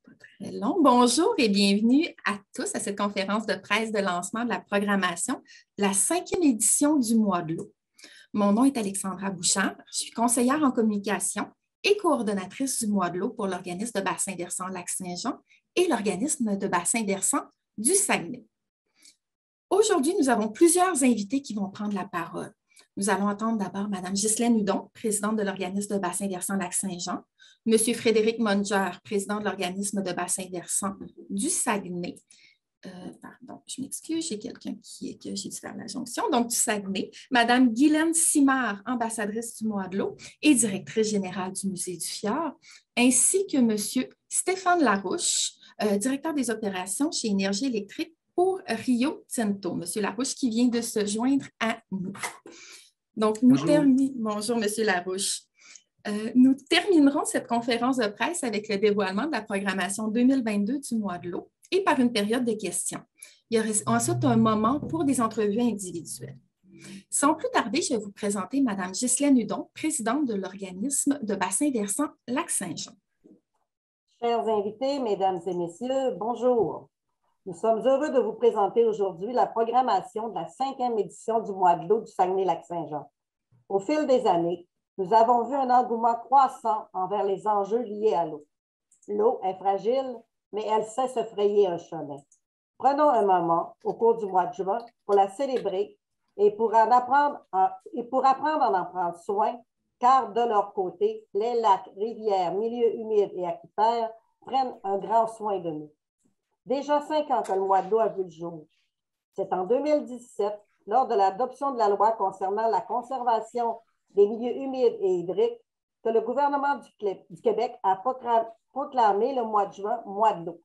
Pas très long. Bonjour et bienvenue à tous à cette conférence de presse de lancement de la programmation, la 5e édition du Mois de l'eau. Mon nom est Alexandra Bouchard, je suis conseillère en communication et coordonnatrice du Mois de l'eau pour l'organisme de bassin versant Lac-Saint-Jean et l'organisme de bassin versant du Saguenay. Aujourd'hui, nous avons plusieurs invités qui vont prendre la parole. Nous allons entendre d'abord Mme Ghislaine Hudon, présidente de l'organisme de bassin versant Lac-Saint-Jean, M. Frédéric Monger, président de l'organisme de bassin versant du Saguenay. Pardon, je m'excuse, j'ai quelqu'un qui j'ai dû faire la jonction. Donc, du Saguenay. Mme Guylaine Simard, ambassadrice du Mois de l'eau et directrice générale du Musée du Fjord, ainsi que M. Stéphane Larouche, directeur des opérations chez Énergie électrique pour Rio Tinto. M. Larouche qui vient de se joindre à nous. Donc, bonjour, M. Larouche. Nous terminerons cette conférence de presse avec le dévoilement de la programmation 2022 du Mois de l'eau et par une période de questions. Il y aura ensuite un moment pour des entrevues individuelles. Sans plus tarder, je vais vous présenter Mme Ghislaine Hudon, présidente de l'organisme de bassin versant Lac-Saint-Jean. Chers invités, mesdames et messieurs, bonjour. Nous sommes heureux de vous présenter aujourd'hui la programmation de la 5e édition du Mois de l'eau du Saguenay-Lac-Saint-Jean. Au fil des années, nous avons vu un engouement croissant envers les enjeux liés à l'eau. L'eau est fragile, mais elle sait se frayer un chemin. Prenons un moment au cours du mois de juin pour la célébrer et pour apprendre à en prendre soin, car de leur côté, les lacs, rivières, milieux humides et aquifères prennent un grand soin de nous. Déjà 5 ans que le mois de l'eau a vu le jour. C'est en 2017, lors de l'adoption de la loi concernant la conservation des milieux humides et hydriques, que le gouvernement du Québec a proclamé le mois de juin Mois de l'eau.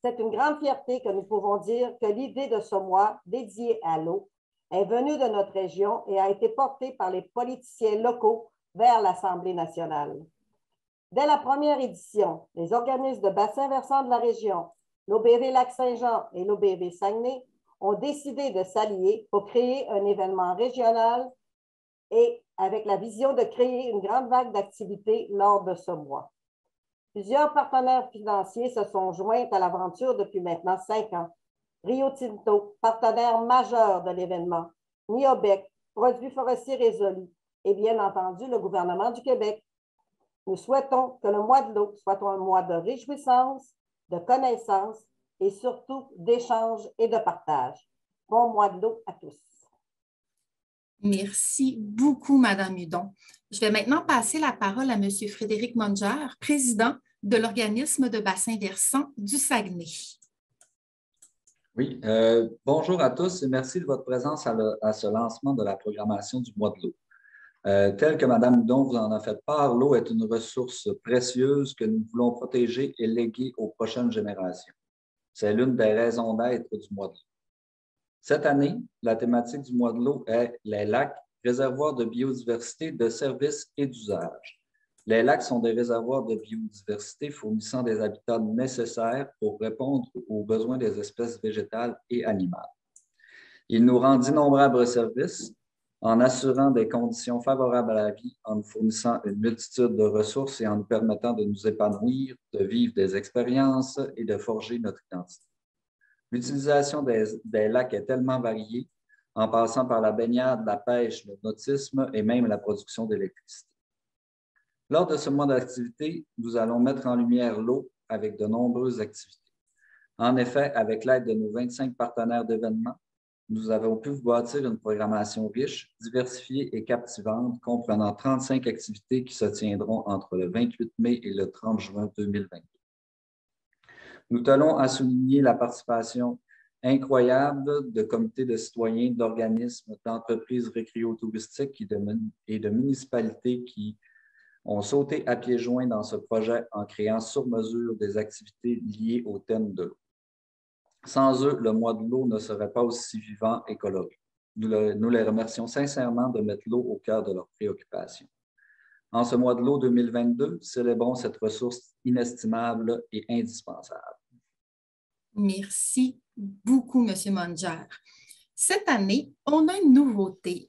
C'est une grande fierté que nous pouvons dire que l'idée de ce mois dédié à l'eau est venue de notre région et a été portée par les politiciens locaux vers l'Assemblée nationale. Dès la première édition, les organismes de bassin versant de la région, l'OBV Lac-Saint-Jean et l'OBV Saguenay, ont décidé de s'allier pour créer un événement régional et avec la vision de créer une grande vague d'activités lors de ce mois. Plusieurs partenaires financiers se sont joints à l'aventure depuis maintenant 5 ans. Rio Tinto, partenaire majeur de l'événement, Niobec, Produits forestiers résolus et bien entendu le gouvernement du Québec. Nous souhaitons que le mois de l'eau soit un mois de réjouissance, de connaissance et surtout d'échange et de partage. Bon mois de l'eau à tous. Merci beaucoup, Mme Hudon. Je vais maintenant passer la parole à M. Frédéric Monger, président de l'organisme de bassin versant du Saguenay. Oui, bonjour à tous et merci de votre présence à ce lancement de la programmation du Mois de l'eau. Tel que Mme Hudon vous en a fait part, l'eau est une ressource précieuse que nous voulons protéger et léguer aux prochaines générations. C'est l'une des raisons d'être du Mois de l'eau. Cette année, la thématique du Mois de l'eau est les lacs, réservoirs de biodiversité, de services et d'usage. Les lacs sont des réservoirs de biodiversité fournissant des habitats nécessaires pour répondre aux besoins des espèces végétales et animales. Ils nous rendent d'innombrables services en assurant des conditions favorables à la vie, en nous fournissant une multitude de ressources et en nous permettant de nous épanouir, de vivre des expériences et de forger notre identité. L'utilisation des lacs est tellement variée, en passant par la baignade, la pêche, le nautisme et même la production d'électricité. Lors de ce mois d'activité, nous allons mettre en lumière l'eau avec de nombreuses activités. En effet, avec l'aide de nos 25 partenaires d'événements, nous avons pu vous bâtir une programmation riche, diversifiée et captivante, comprenant 35 activités qui se tiendront entre le 28 mai et le 30 juin 2022. Nous tenons à souligner la participation incroyable de comités de citoyens, d'organismes, d'entreprises récréotouristiques et de municipalités qui ont sauté à pieds joints dans ce projet en créant sur mesure des activités liées au thème de l'eau. Sans eux, le mois de l'eau ne serait pas aussi vivant et coloré. Nous les remercions sincèrement de mettre l'eau au cœur de leurs préoccupations. En ce mois de l'eau 2022, célébrons cette ressource inestimable et indispensable. Merci beaucoup, M. Monger. Cette année, on a une nouveauté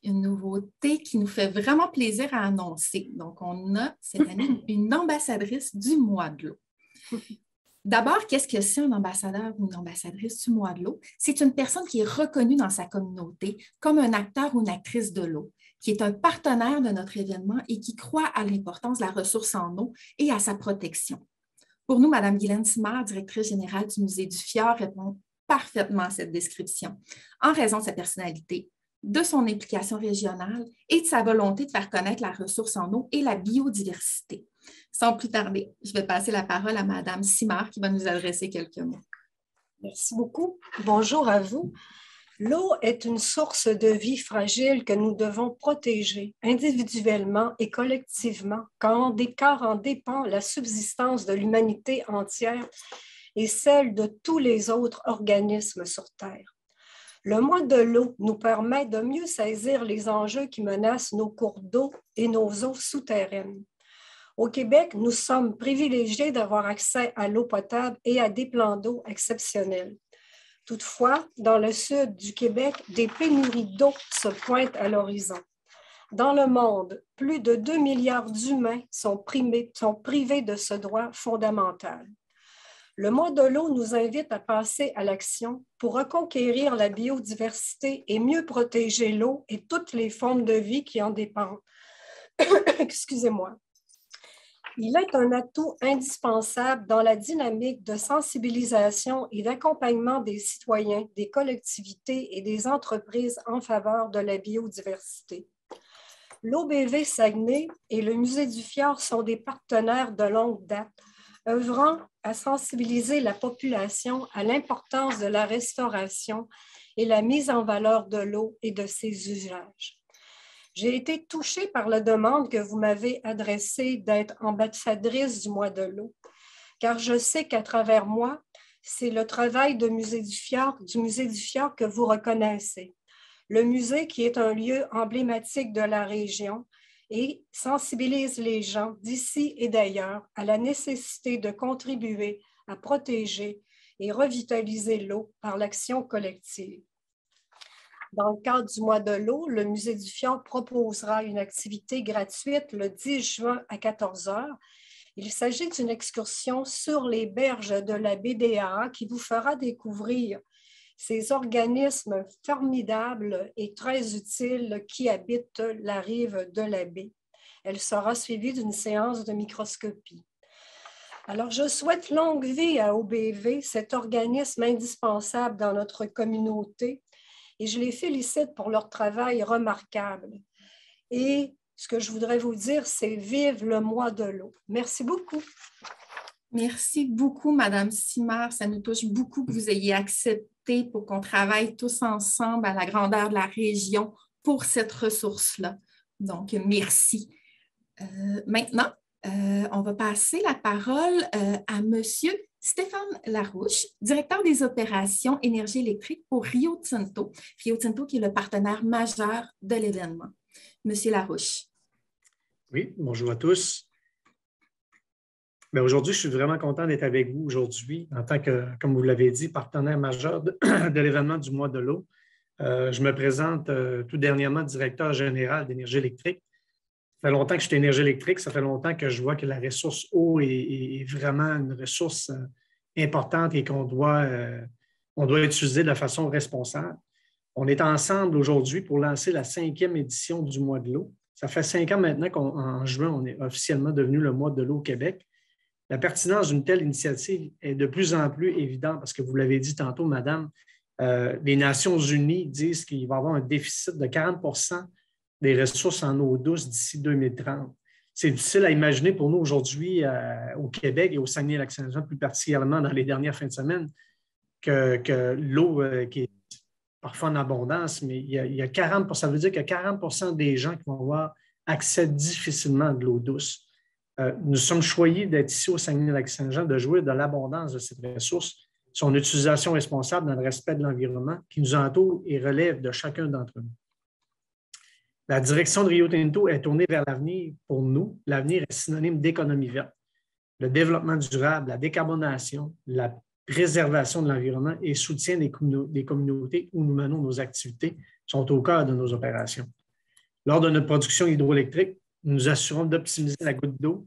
qui nous fait vraiment plaisir à annoncer. Donc, on a cette année une ambassadrice du Mois de l'eau. D'abord, qu'est-ce que c'est un ambassadeur ou une ambassadrice du mois de l'eau? C'est une personne qui est reconnue dans sa communauté comme un acteur ou une actrice de l'eau, qui est un partenaire de notre événement et qui croit à l'importance de la ressource en eau et à sa protection. Pour nous, Mme Guylaine Simard, directrice générale du Musée du Fjord, répond parfaitement à cette description en raison de sa personnalité, de son implication régionale et de sa volonté de faire connaître la ressource en eau et la biodiversité. Sans plus tarder, je vais passer la parole à Mme Simard qui va nous adresser quelques mots. Merci beaucoup. Bonjour à vous. L'eau est une source de vie fragile que nous devons protéger individuellement et collectivement, car en dépend la subsistance de l'humanité entière et celle de tous les autres organismes sur Terre. Le mois de l'eau nous permet de mieux saisir les enjeux qui menacent nos cours d'eau et nos eaux souterraines. Au Québec, nous sommes privilégiés d'avoir accès à l'eau potable et à des plans d'eau exceptionnels. Toutefois, dans le sud du Québec, des pénuries d'eau se pointent à l'horizon. Dans le monde, plus de 2 milliards d'humains sont privés de ce droit fondamental. Le mois de l'eau nous invite à passer à l'action pour reconquérir la biodiversité et mieux protéger l'eau et toutes les formes de vie qui en dépendent. Excusez-moi. Il est un atout indispensable dans la dynamique de sensibilisation et d'accompagnement des citoyens, des collectivités et des entreprises en faveur de la biodiversité. L'OBV Saguenay et le Musée du Fjord sont des partenaires de longue date, œuvrant à sensibiliser la population à l'importance de la restauration et la mise en valeur de l'eau et de ses usages. J'ai été touchée par la demande que vous m'avez adressée d'être ambassadrice du mois de l'eau, car je sais qu'à travers moi, c'est le travail du Musée du Fjord que vous reconnaissez. Le musée qui est un lieu emblématique de la région et sensibilise les gens d'ici et d'ailleurs à la nécessité de contribuer à protéger et revitaliser l'eau par l'action collective. Dans le cadre du mois de l'eau, le Musée du Fjord proposera une activité gratuite le 10 juin à 14 h. Il s'agit d'une excursion sur les berges de la baie des Haras qui vous fera découvrir ces organismes formidables et très utiles qui habitent la rive de la baie. Elle sera suivie d'une séance de microscopie. Alors, je souhaite longue vie à OBV, cet organisme indispensable dans notre communauté, et je les félicite pour leur travail remarquable. Et ce que je voudrais vous dire, c'est vive le mois de l'eau. Merci beaucoup. Merci beaucoup, Mme Simard. Ça nous touche beaucoup que vous ayez accepté pour qu'on travaille tous ensemble à la grandeur de la région pour cette ressource-là. Donc, merci. Maintenant, on va passer la parole à M. Stéphane Larouche, directeur des opérations énergie électrique pour Rio Tinto. Rio Tinto qui est le partenaire majeur de l'événement. Monsieur Larouche. Oui, bonjour à tous. Aujourd'hui, je suis vraiment content d'être avec vous aujourd'hui en tant que, comme vous l'avez dit, partenaire majeur de l'événement du mois de l'eau. Je me présente tout dernièrement directeur général d'énergie électrique. Ça fait longtemps que je suis énergie électrique, ça fait longtemps que je vois que la ressource eau est vraiment une ressource importante et qu'on doit utiliser de façon responsable. On est ensemble aujourd'hui pour lancer la 5e édition du mois de l'eau. Ça fait 5 ans maintenant qu'en juin, on est officiellement devenu le mois de l'eau au Québec. La pertinence d'une telle initiative est de plus en plus évidente parce que vous l'avez dit tantôt, Madame, les Nations unies disent qu'il va y avoir un déficit de 40 des ressources en eau douce d'ici 2030. C'est difficile à imaginer pour nous aujourd'hui au Québec et au Saguenay-Lac-Saint-Jean, plus particulièrement dans les dernières fins de semaine, que l'eau qui est parfois en abondance, mais il y a 40 %, ça veut dire qu'il y a 40 % des gens qui vont avoir accès difficilement à de l'eau douce. Nous sommes choyés d'être ici au Saguenay-Lac-Saint-Jean, de jouir de l'abondance de cette ressource, son utilisation responsable dans le respect de l'environnement qui nous entoure et relève de chacun d'entre nous. La direction de Rio Tinto est tournée vers l'avenir pour nous. L'avenir est synonyme d'économie verte. Le développement durable, la décarbonation, la préservation de l'environnement et soutien des communautés où nous menons nos activités sont au cœur de nos opérations. Lors de notre production hydroélectrique, nous nous assurons d'optimiser la goutte d'eau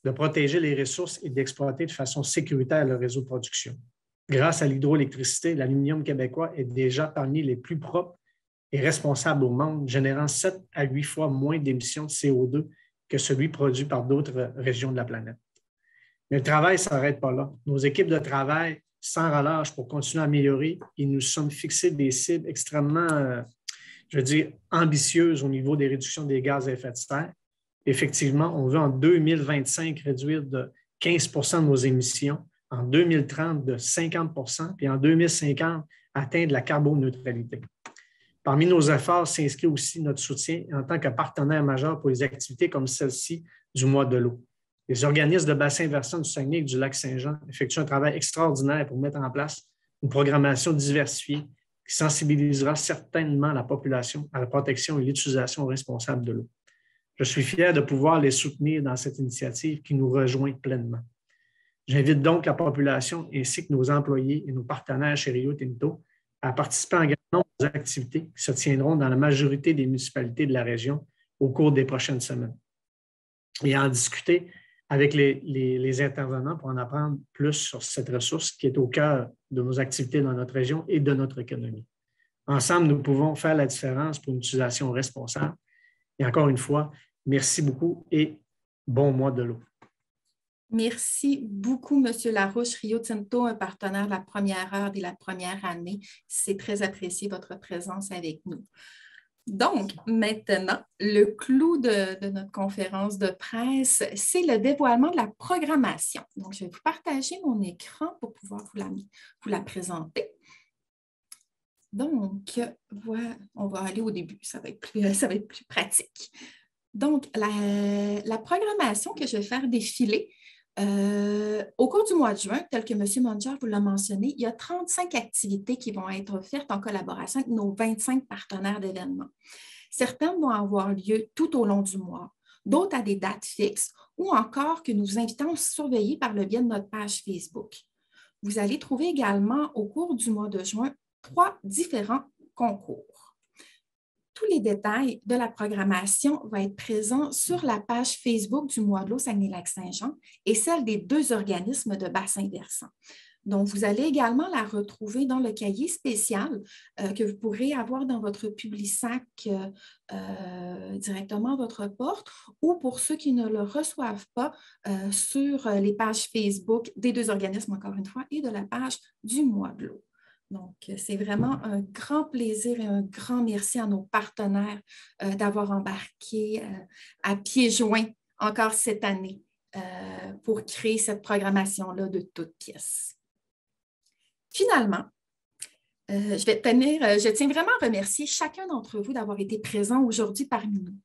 de protéger les ressources et d'exploiter de façon sécuritaire le réseau de production. Grâce à l'hydroélectricité, l'aluminium québécois est déjà parmi les plus propres et responsables au monde, générant 7 à 8 fois moins d'émissions de CO2 que celui produit par d'autres régions de la planète. Mais le travail ne s'arrête pas là. Nos équipes de travail sans relâche pour continuer à améliorer et nous sommes fixés des cibles extrêmement, ambitieuses au niveau des réductions des gaz à effet de serre. Effectivement, on veut en 2025 réduire de 15 de nos émissions, en 2030 de 50 puis en 2050 atteindre la carboneutralité. Parmi nos efforts s'inscrit aussi notre soutien en tant que partenaire majeur pour les activités comme celle-ci du mois de l'eau. Les organismes de bassin versant du Saguenay et du Lac-Saint-Jean effectuent un travail extraordinaire pour mettre en place une programmation diversifiée qui sensibilisera certainement la population à la protection et l'utilisation responsable de l'eau. Je suis fier de pouvoir les soutenir dans cette initiative qui nous rejoint pleinement. J'invite donc la population ainsi que nos employés et nos partenaires chez Rio Tinto à participer en grand nombre aux activités qui se tiendront dans la majorité des municipalités de la région au cours des prochaines semaines et à en discuter avec les intervenants pour en apprendre plus sur cette ressource qui est au cœur de nos activités dans notre région et de notre économie. Ensemble, nous pouvons faire la différence pour une utilisation responsable. Et encore une fois, merci beaucoup et bon mois de l'eau. Merci beaucoup, M. Larouche. Rio Tinto, un partenaire de la première heure dès la première année. C'est très apprécié votre présence avec nous. Donc, maintenant, le clou de notre conférence de presse, c'est le dévoilement de la programmation. Donc, je vais vous partager mon écran pour pouvoir vous la présenter. Donc, voilà, on va aller au début, ça va être plus pratique. Donc, la programmation que je vais faire défiler, au cours du mois de juin, tel que M. Munger vous l'a mentionné, il y a 35 activités qui vont être offertes en collaboration avec nos 25 partenaires d'événements. Certaines vont avoir lieu tout au long du mois, d'autres à des dates fixes ou encore que nous invitons à surveiller par le biais de notre page Facebook. Vous allez trouver également au cours du mois de juin 3 différents concours. Tous les détails de la programmation vont être présents sur la page Facebook du mois de l'eau Saguenay-Lac-Saint-Jean et celle des 2 organismes de bassin versant. Donc, vous allez également la retrouver dans le cahier spécial que vous pourrez avoir dans votre Publisac directement à votre porte ou pour ceux qui ne le reçoivent pas sur les pages Facebook des 2 organismes, encore une fois, et de la page du mois de l'eau. Donc, c'est vraiment un grand plaisir et un grand merci à nos partenaires d'avoir embarqué à pieds joints encore cette année pour créer cette-programmation-là de toutes pièces. Finalement, je tiens vraiment à remercier chacun d'entre vous d'avoir été présent aujourd'hui parmi nous.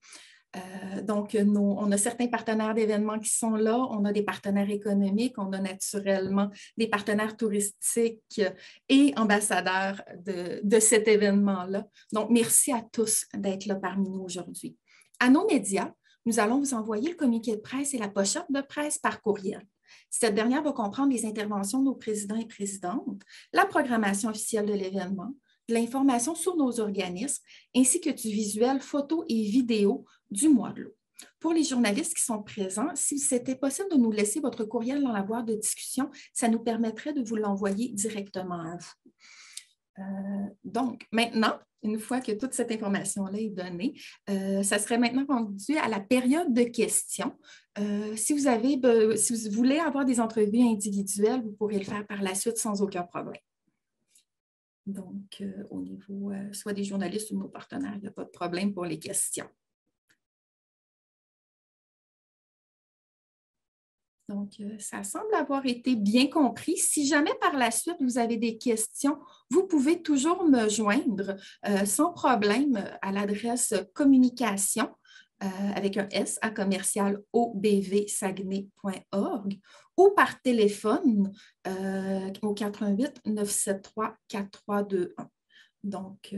Donc, on a certains partenaires d'événements qui sont là, on a des partenaires économiques, on a naturellement des partenaires touristiques et ambassadeurs de cet événement-là. Donc, merci à tous d'être là parmi nous aujourd'hui. À nos médias, nous allons vous envoyer le communiqué de presse et la pochette de presse par courriel. Cette dernière va comprendre les interventions de nos présidents et présidentes, la programmation officielle de l'événement, de l'information sur nos organismes, ainsi que du visuel, photos et vidéos du mois de l'eau. Pour les journalistes qui sont présents, si c'était possible de nous laisser votre courriel dans la boîte de discussion, ça nous permettrait de vous l'envoyer directement à vous. Donc, maintenant, une fois que toute cette information-là est donnée, ça serait maintenant rendu à la période de questions. Si vous voulez avoir des entrevues individuelles, vous pourrez le faire par la suite sans aucun problème. Donc, au niveau soit des journalistes ou de nos partenaires, il n'y a pas de problème pour les questions. Donc, ça semble avoir été bien compris. Si jamais par la suite, vous avez des questions, vous pouvez toujours me joindre sans problème à l'adresse communication avec un S à commercial-obvsaguenay.org ou par téléphone au 88 973 4321. Donc,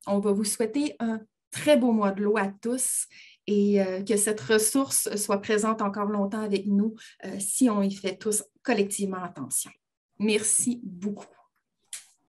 on va vous souhaiter un très beau mois de l'eau à tous et que cette ressource soit présente encore longtemps avec nous si on y fait tous collectivement attention. Merci beaucoup.